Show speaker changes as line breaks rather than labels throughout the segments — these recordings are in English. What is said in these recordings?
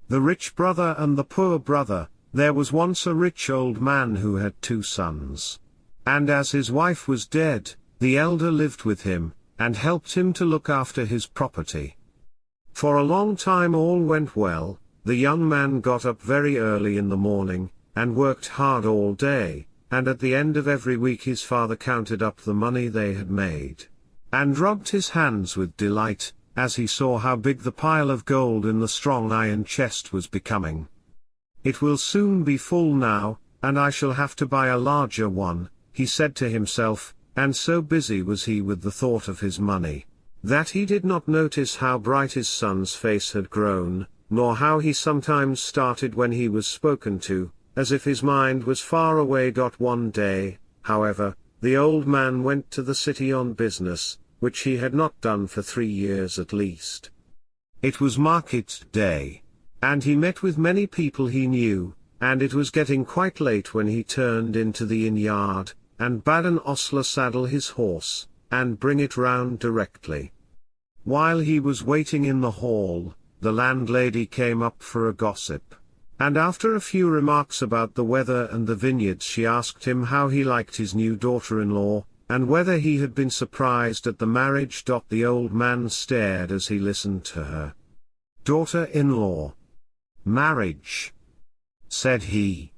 The rich brother and the poor brother. There was once a rich old man who had 2 sons. And as his wife was dead, the elder lived with him, and helped him to look after his property. For a long time all went well. The young man got up very early in the morning, and worked hard all day, and at the end of every week his father counted up the money they had made, and rubbed his hands with delight, as he saw how big the pile of gold in the strong iron chest was becoming. "It will soon be full now, and I shall have to buy a larger one," he said to himself, and so busy was he with the thought of his money, that he did not notice how bright his son's face had grown, nor how he sometimes started when he was spoken to, as if his mind was far away. One day, however, the old man went to the city on business, which he had not done for 3 years at least. It was market day, and he met with many people he knew, and it was getting quite late when he turned into the inn yard, and bade an ostler saddle his horse, and bring it round directly. While he was waiting in the hall, the landlady came up for a gossip, and after a few remarks about the weather and the vineyards she asked him how he liked his new daughter-in-law, and whether he had been surprised at the marriage. The old man stared as he listened to her. "Daughter-in-law? Marriage?" said he.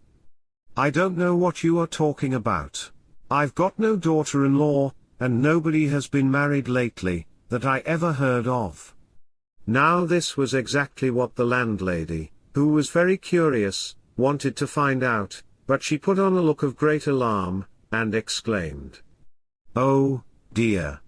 "I don't know what you are talking about. I've got no daughter-in-law, and nobody has been married lately, that I ever heard of." Now this was exactly what the landlady, who was very curious, wanted to find out, but she put on a look of great alarm, and exclaimed, "Oh, dear!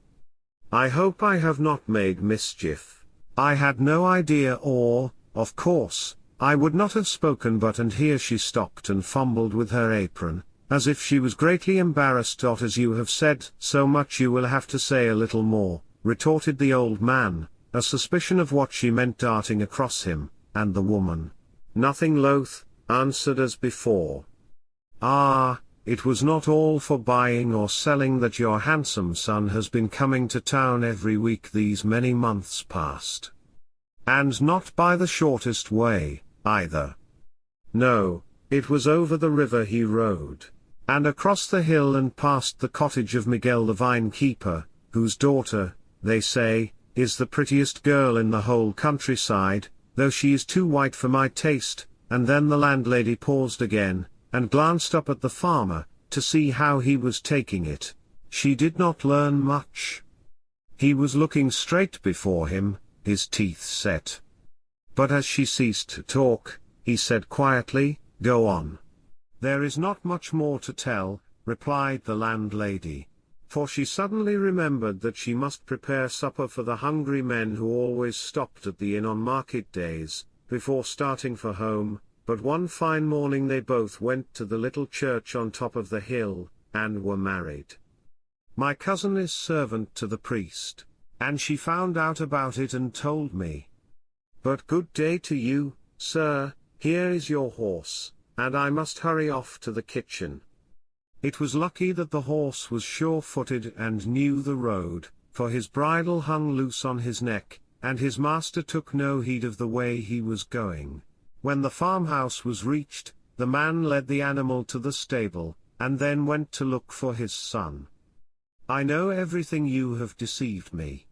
I hope I have not made mischief. I had no idea, or, of course, I would not have spoken but," and here she stopped and fumbled with her apron, as if she was greatly embarrassed. "As you have said so much you will have to say a little more," retorted the old man, a suspicion of what she meant darting across him, and the woman, nothing loath, answered as before. "Ah, it was not all for buying or selling that your handsome son has been coming to town every week these many months past. And not by the shortest way, either. No, it was over the river he rode, and across the hill and past the cottage of Miguel the vine-keeper, whose daughter, they say, is the prettiest girl in the whole countryside, though she is too white for my taste." And then the landlady paused again, and glanced up at the farmer, to see how he was taking it. She did not learn much. He was looking straight before him, his teeth set. But as she ceased to talk, he said quietly, "Go on." "There is not much more to tell," replied the landlady. For she suddenly remembered that she must prepare supper for the hungry men who always stopped at the inn on market days, before starting for home. But one fine morning they both went to the little church on top of the hill, and were married. "My cousin is servant to the priest, and she found out about it and told me. But good day to you, sir, here is your horse, and I must hurry off to the kitchen." It was lucky that the horse was sure-footed and knew the road, for his bridle hung loose on his neck, and his master took no heed of the way he was going. When the farmhouse was reached, the man led the animal to the stable, and then went to look for his son. "I know everything, you have deceived me.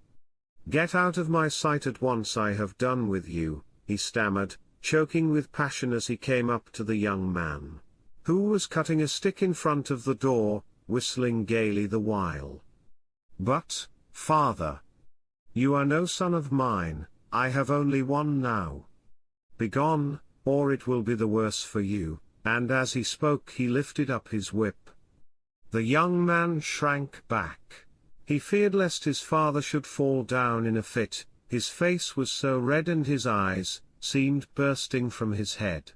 Get out of my sight at once, I have done with you," he stammered, choking with passion as he came up to the young man, who was cutting a stick in front of the door, whistling gaily the while. "But, father, you are no son of mine, I have only one now. Begone, or it will be the worse for you," and as he spoke he lifted up his whip. The young man shrank back. He feared lest his father should fall down in a fit, his face was so red and his eyes seemed bursting from his head.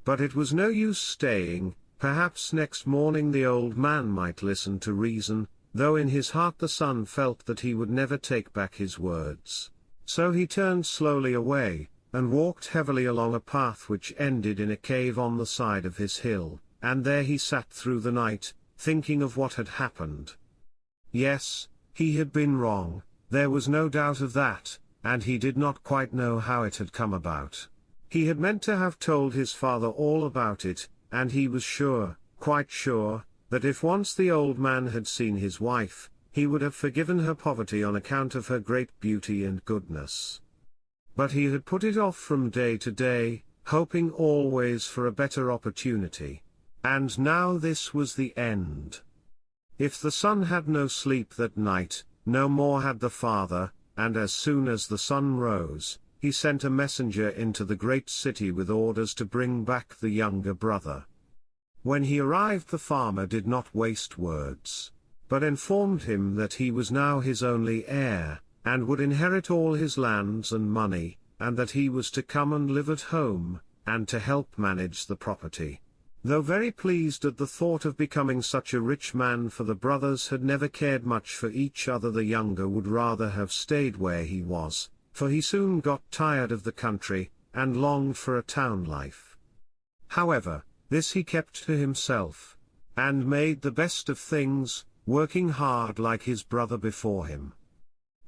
But it was no use staying, perhaps next morning the old man might listen to reason, though in his heart the son felt that he would never take back his words. So he turned slowly away, and walked heavily along a path which ended in a cave on the side of his hill, and there he sat through the night, thinking of what had happened. Yes, he had been wrong, there was no doubt of that, and he did not quite know how it had come about. He had meant to have told his father all about it, and he was sure, quite sure, that if once the old man had seen his wife, he would have forgiven her poverty on account of her great beauty and goodness. But he had put it off from day to day, hoping always for a better opportunity. And now this was the end. If the son had no sleep that night, no more had the father, and as soon as the sun rose, he sent a messenger into the great city with orders to bring back the younger brother. When he arrived, the farmer did not waste words, but informed him that he was now his only heir, and would inherit all his lands and money, and that he was to come and live at home, and to help manage the property. Though very pleased at the thought of becoming such a rich man, for the brothers had never cared much for each other, the younger would rather have stayed where he was, for he soon got tired of the country, and longed for a town life. However, this he kept to himself, and made the best of things, working hard like his brother before him.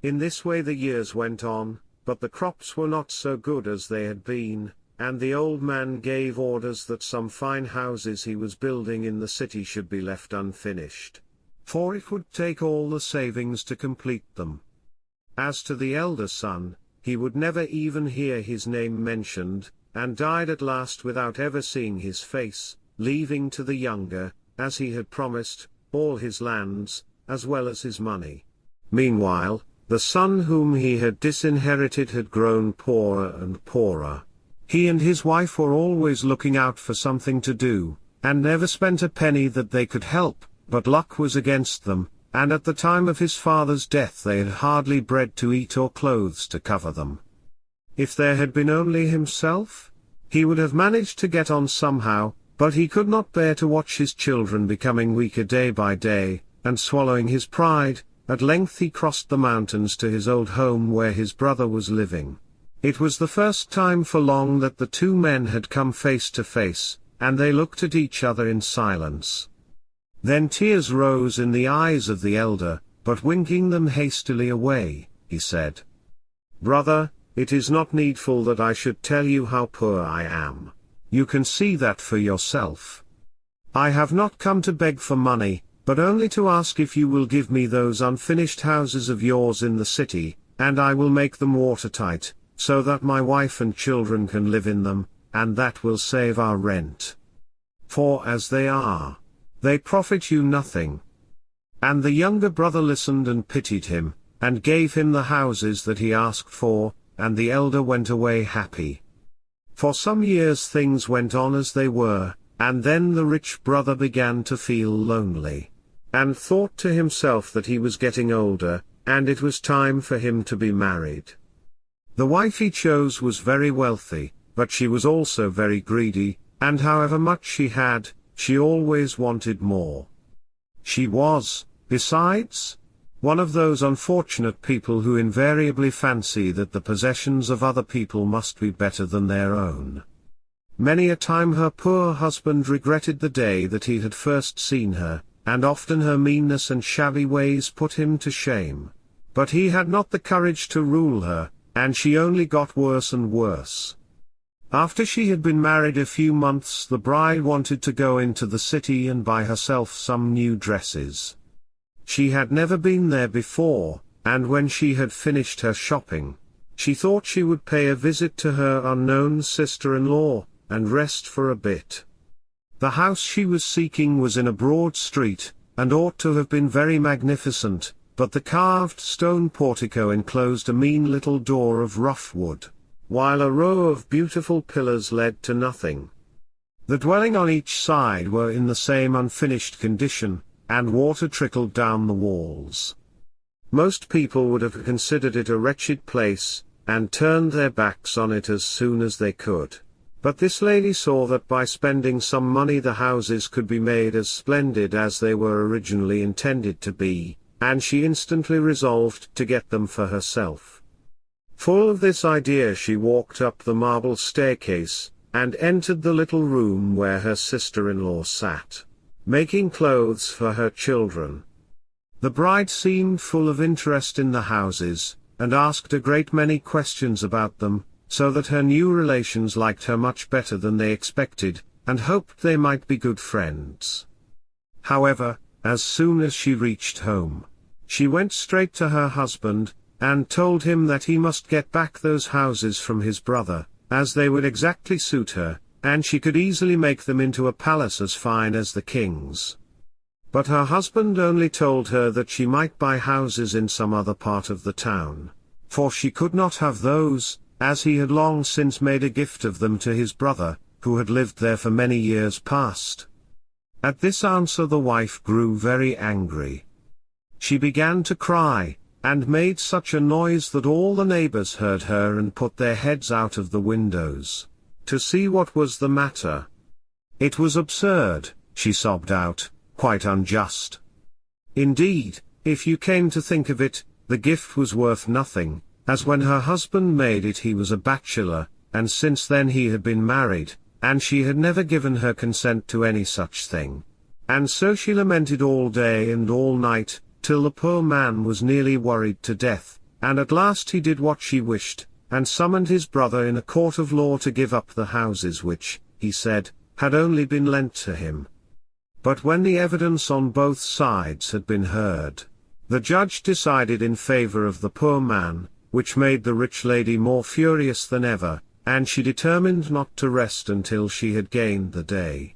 In this way the years went on, but the crops were not so good as they had been, and the old man gave orders that some fine houses he was building in the city should be left unfinished, for it would take all the savings to complete them. As to the elder son, he would never even hear his name mentioned, and died at last without ever seeing his face, leaving to the younger, as he had promised, all his lands, as well as his money. Meanwhile, the son whom he had disinherited had grown poorer and poorer. He and his wife were always looking out for something to do, and never spent a penny that they could help, but luck was against them, and at the time of his father's death they had hardly bread to eat or clothes to cover them. If there had been only himself, he would have managed to get on somehow, but he could not bear to watch his children becoming weaker day by day, and swallowing his pride, at length he crossed the mountains to his old home where his brother was living. It was the first time for long that the two men had come face to face, and they looked at each other in silence. Then tears rose in the eyes of the elder, but winking them hastily away, he said, "Brother, it is not needful that I should tell you how poor I am. You can see that for yourself. I have not come to beg for money, but only to ask if you will give me those unfinished houses of yours in the city, and I will make them watertight, so that my wife and children can live in them, and that will save our rent. For as they are, they profit you nothing." And the younger brother listened and pitied him, and gave him the houses that he asked for, and the elder went away happy. For some years things went on as they were, and then the rich brother began to feel lonely, and thought to himself that he was getting older, and it was time for him to be married. The wife he chose was very wealthy, but she was also very greedy, and however much she had, she always wanted more. She was, besides, one of those unfortunate people who invariably fancy that the possessions of other people must be better than their own. Many a time her poor husband regretted the day that he had first seen her, and often her meanness and shabby ways put him to shame. But he had not the courage to rule her, and she only got worse and worse. After she had been married a few months, the bride wanted to go into the city and buy herself some new dresses. She had never been there before, and when she had finished her shopping, she thought she would pay a visit to her unknown sister-in-law, and rest for a bit. The house she was seeking was in a broad street, and ought to have been very magnificent, but the carved stone portico enclosed a mean little door of rough wood, while a row of beautiful pillars led to nothing. The dwelling on each side were in the same unfinished condition, and water trickled down the walls. Most people would have considered it a wretched place, and turned their backs on it as soon as they could. But this lady saw that by spending some money the houses could be made as splendid as they were originally intended to be, and she instantly resolved to get them for herself. Full of this idea she walked up the marble staircase, and entered the little room where her sister-in-law sat, making clothes for her children. The bride seemed full of interest in the houses, and asked a great many questions about them, so that her new relations liked her much better than they expected, and hoped they might be good friends. However, as soon as she reached home, she went straight to her husband, and told him that he must get back those houses from his brother, as they would exactly suit her, and she could easily make them into a palace as fine as the king's. But her husband only told her that she might buy houses in some other part of the town, for she could not have those, as he had long since made a gift of them to his brother, who had lived there for many years past. At this answer the wife grew very angry. She began to cry, and made such a noise that all the neighbors heard her and put their heads out of the windows, to see what was the matter. It was absurd, she sobbed out, quite unjust. Indeed, if you came to think of it, the gift was worth nothing, as when her husband made it he was a bachelor, and since then he had been married, and she had never given her consent to any such thing. And so she lamented all day and all night, till the poor man was nearly worried to death, and at last he did what she wished, and summoned his brother in a court of law to give up the houses which, he said, had only been lent to him. But when the evidence on both sides had been heard, the judge decided in favor of the poor man, which made the rich lady more furious than ever, and she determined not to rest until she had gained the day.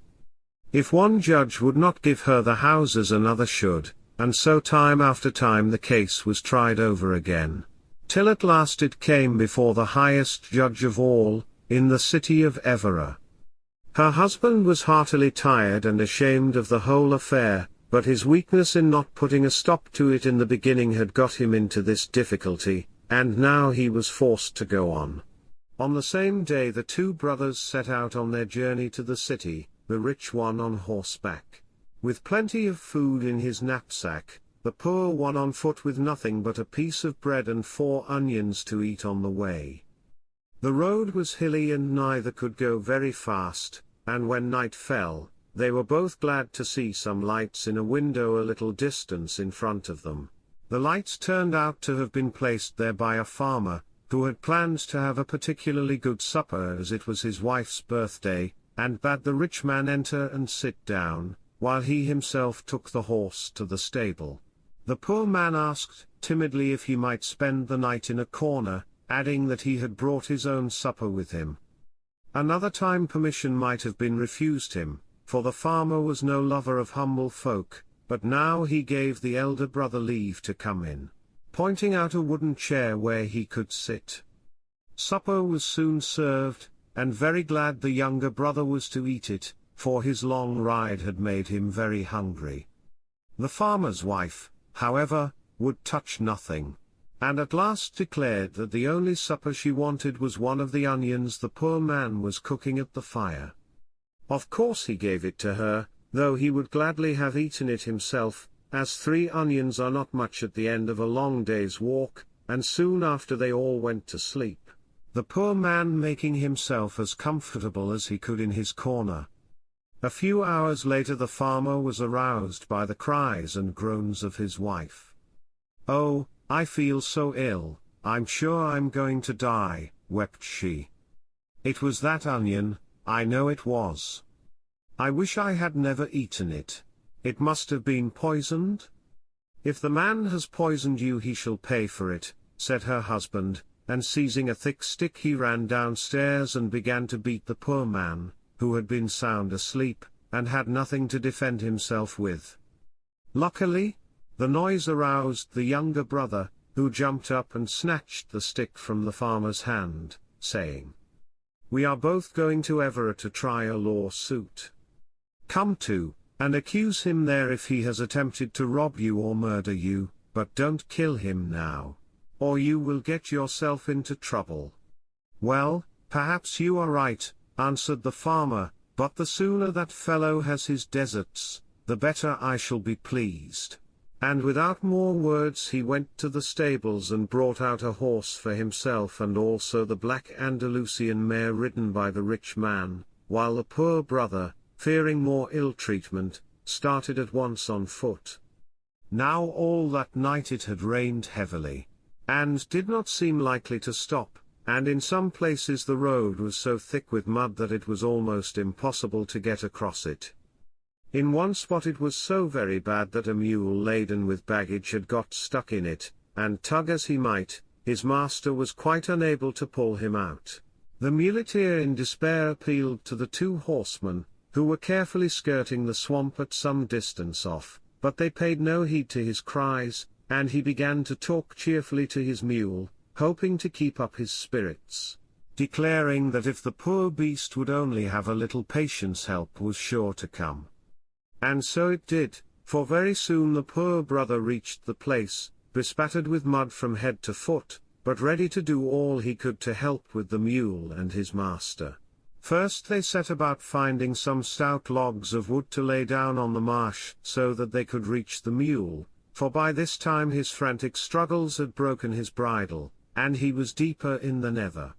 If one judge would not give her the houses another should, and so time after time the case was tried over again, till at last it came before the highest judge of all, in the city of Evora. Her husband was heartily tired and ashamed of the whole affair, but his weakness in not putting a stop to it in the beginning had got him into this difficulty, and now he was forced to go on. On the same day the two brothers set out on their journey to the city, the rich one on horseback, with plenty of food in his knapsack, the poor one on foot with nothing but a piece of bread and 4 onions to eat on the way. The road was hilly and neither could go very fast, and when night fell, they were both glad to see some lights in a window a little distance in front of them. The lights turned out to have been placed there by a farmer, who had planned to have a particularly good supper as it was his wife's birthday, and bade the rich man enter and sit down, while he himself took the horse to the stable. The poor man asked timidly if he might spend the night in a corner, adding that he had brought his own supper with him. Another time permission might have been refused him, for the farmer was no lover of humble folk, but now he gave the elder brother leave to come in, pointing out a wooden chair where he could sit. Supper was soon served, and very glad the younger brother was to eat it, for his long ride had made him very hungry. The farmer's wife, however, would touch nothing, and at last declared that the only supper she wanted was one of the onions the poor man was cooking at the fire. Of course he gave it to her, though he would gladly have eaten it himself, as 3 onions are not much at the end of a long day's walk, and soon after they all went to sleep, the poor man making himself as comfortable as he could in his corner. A few hours later the farmer was aroused by the cries and groans of his wife. "Oh, I feel so ill, I'm sure I'm going to die," wept she. "It was that onion, I know it was. I wish I had never eaten it. It must have been poisoned." "If the man has poisoned you he shall pay for it," said her husband, and seizing a thick stick he ran downstairs and began to beat the poor man, who had been sound asleep, and had nothing to defend himself with. Luckily, the noise aroused the younger brother, who jumped up and snatched the stick from the farmer's hand, saying, "We are both going to Evora to try a lawsuit. Come too, and accuse him there if he has attempted to rob you or murder you, but don't kill him now, or you will get yourself into trouble." "Well, perhaps you are right," answered the farmer, "but the sooner that fellow has his deserts, the better I shall be pleased." And without more words he went to the stables and brought out a horse for himself and also the black Andalusian mare ridden by the rich man, while the poor brother, fearing more ill treatment, started at once on foot. Now all that night it had rained heavily, and did not seem likely to stop, and in some places the road was so thick with mud that it was almost impossible to get across it. In one spot it was so very bad that a mule laden with baggage had got stuck in it, and tug as he might, his master was quite unable to pull him out. The muleteer in despair appealed to the two horsemen, who were carefully skirting the swamp at some distance off, but they paid no heed to his cries, and he began to talk cheerfully to his mule, hoping to keep up his spirits, declaring that if the poor beast would only have a little patience, help was sure to come. And so it did, for very soon the poor brother reached the place, bespattered with mud from head to foot, but ready to do all he could to help with the mule and his master. First they set about finding some stout logs of wood to lay down on the marsh so that they could reach the mule, for by this time his frantic struggles had broken his bridle, and he was deeper in than ever.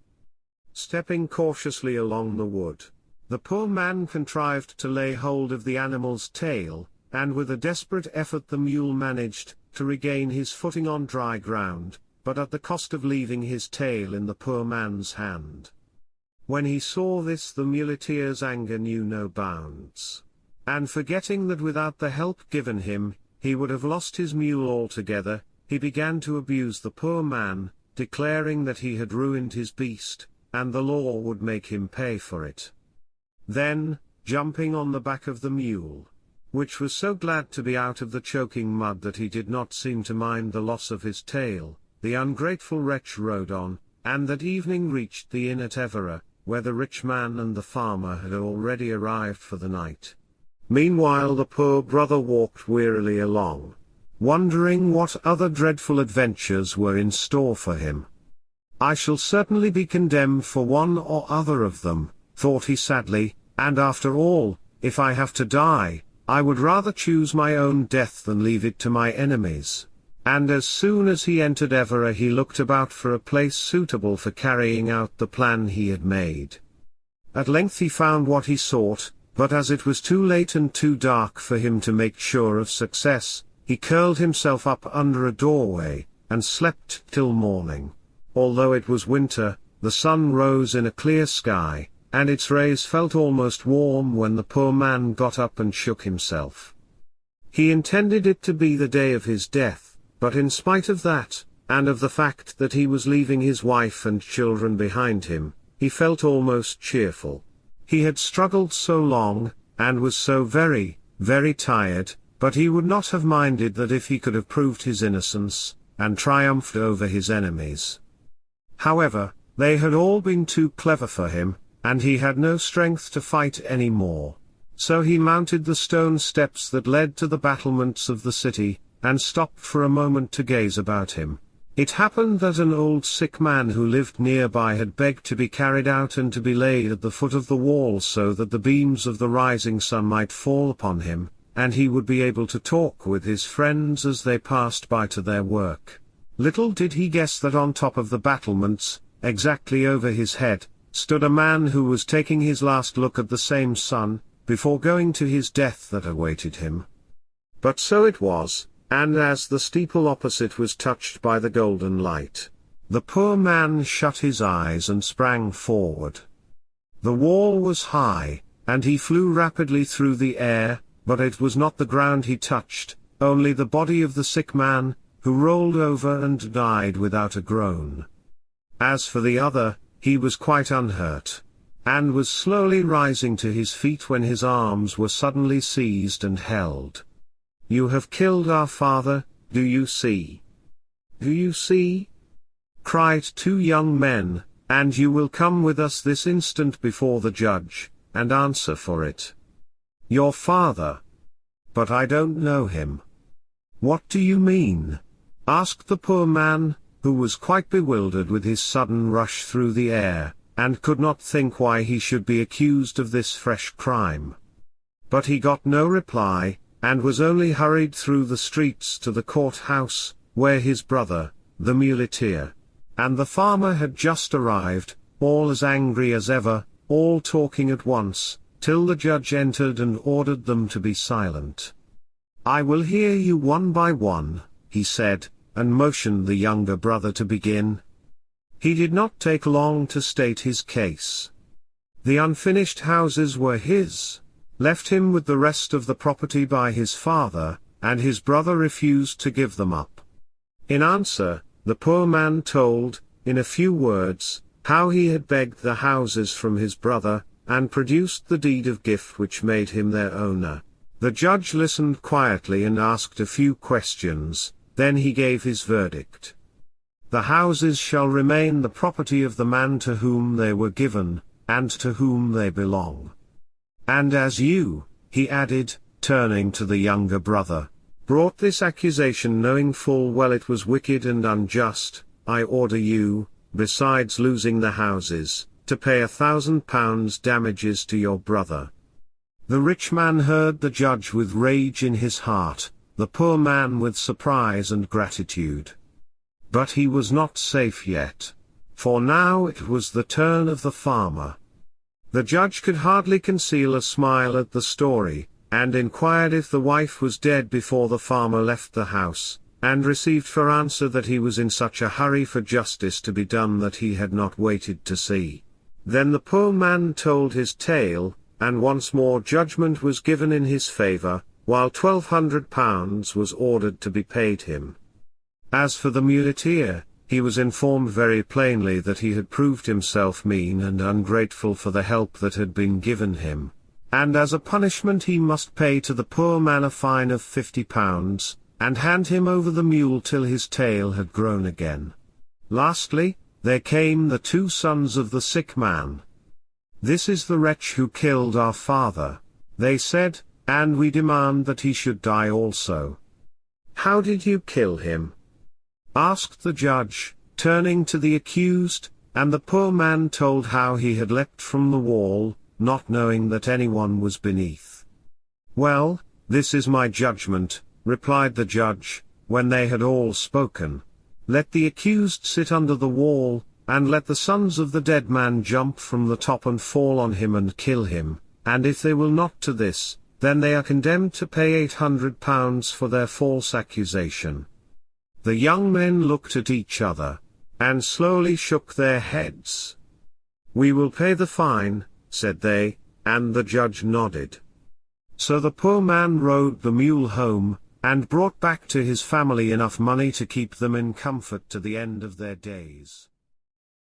Stepping cautiously along the wood, the poor man contrived to lay hold of the animal's tail, and with a desperate effort the mule managed to regain his footing on dry ground, but at the cost of leaving his tail in the poor man's hand. When he saw this, the muleteer's anger knew no bounds, and forgetting that without the help given him, he would have lost his mule altogether, he began to abuse the poor man, declaring that he had ruined his beast, and the law would make him pay for it. Then, jumping on the back of the mule, which was so glad to be out of the choking mud that he did not seem to mind the loss of his tail, the ungrateful wretch rode on, and that evening reached the inn at Evora, where the rich man and the farmer had already arrived for the night. Meanwhile the poor brother walked wearily along, wondering what other dreadful adventures were in store for him. "I shall certainly be condemned for one or other of them," thought he sadly, "and after all, if I have to die, I would rather choose my own death than leave it to my enemies." And as soon as he entered Evora he looked about for a place suitable for carrying out the plan he had made. At length he found what he sought, but as it was too late and too dark for him to make sure of success, he curled himself up under a doorway, and slept till morning. Although it was winter, the sun rose in a clear sky, and its rays felt almost warm when the poor man got up and shook himself. He intended it to be the day of his death, but in spite of that, and of the fact that he was leaving his wife and children behind him, he felt almost cheerful. He had struggled so long, and was so very, very tired, but he would not have minded that if he could have proved his innocence, and triumphed over his enemies. However, they had all been too clever for him, and he had no strength to fight any more. So he mounted the stone steps that led to the battlements of the city, and stopped for a moment to gaze about him. It happened that an old sick man who lived nearby had begged to be carried out and to be laid at the foot of the wall so that the beams of the rising sun might fall upon him, and he would be able to talk with his friends as they passed by to their work. Little did he guess that on top of the battlements, exactly over his head, stood a man who was taking his last look at the same sun, before going to his death that awaited him. But so it was. And as the steeple opposite was touched by the golden light, the poor man shut his eyes and sprang forward. The wall was high, and he flew rapidly through the air, but it was not the ground he touched, only the body of the sick man, who rolled over and died without a groan. As for the other, he was quite unhurt, and was slowly rising to his feet when his arms were suddenly seized and held. "You have killed our father, do you see? Do you see?" cried two young men, "and you will come with us this instant before the judge, and answer for it." "Your father? But I don't know him." "What do you mean?" asked the poor man, who was quite bewildered with his sudden rush through the air, and could not think why he should be accused of this fresh crime. But he got no reply, and was only hurried through the streets to the court-house, where his brother, the muleteer, and the farmer had just arrived, all as angry as ever, all talking at once, till the judge entered and ordered them to be silent. "I will hear you one by one," he said, and motioned the younger brother to begin. He did not take long to state his case. The unfinished houses were his, left him with the rest of the property by his father, and his brother refused to give them up. In answer, the poor man told, in a few words, how he had begged the houses from his brother, and produced the deed of gift which made him their owner. The judge listened quietly and asked a few questions, then he gave his verdict. The houses shall remain the property of the man to whom they were given, and to whom they belong. And as you, he added, turning to the younger brother, brought this accusation knowing full well it was wicked and unjust, I order you, besides losing the houses, to pay £1,000 damages to your brother. The rich man heard the judge with rage in his heart, the poor man with surprise and gratitude. But he was not safe yet, for now it was the turn of the farmer. The judge could hardly conceal a smile at the story, and inquired if the wife was dead before the farmer left the house, and received for answer that he was in such a hurry for justice to be done that he had not waited to see. Then the poor man told his tale, and once more judgment was given in his favour, while £1,200 was ordered to be paid him. As for the muleteer, he was informed very plainly that he had proved himself mean and ungrateful for the help that had been given him, and as a punishment he must pay to the poor man a fine of £50, and hand him over the mule till his tail had grown again. Lastly, there came the two sons of the sick man. This is the wretch who killed our father, they said, and we demand that he should die also. How did you kill him? Asked the judge, turning to the accused, and the poor man told how he had leapt from the wall, not knowing that anyone was beneath. Well, this is my judgment, replied the judge, when they had all spoken. Let the accused sit under the wall, and let the sons of the dead man jump from the top and fall on him and kill him, and if they will not to this, then they are condemned to pay £800 for their false accusation. The young men looked at each other, and slowly shook their heads. We will pay the fine, said they, and the judge nodded. So the poor man rode the mule home, and brought back to his family enough money to keep them in comfort to the end of their days.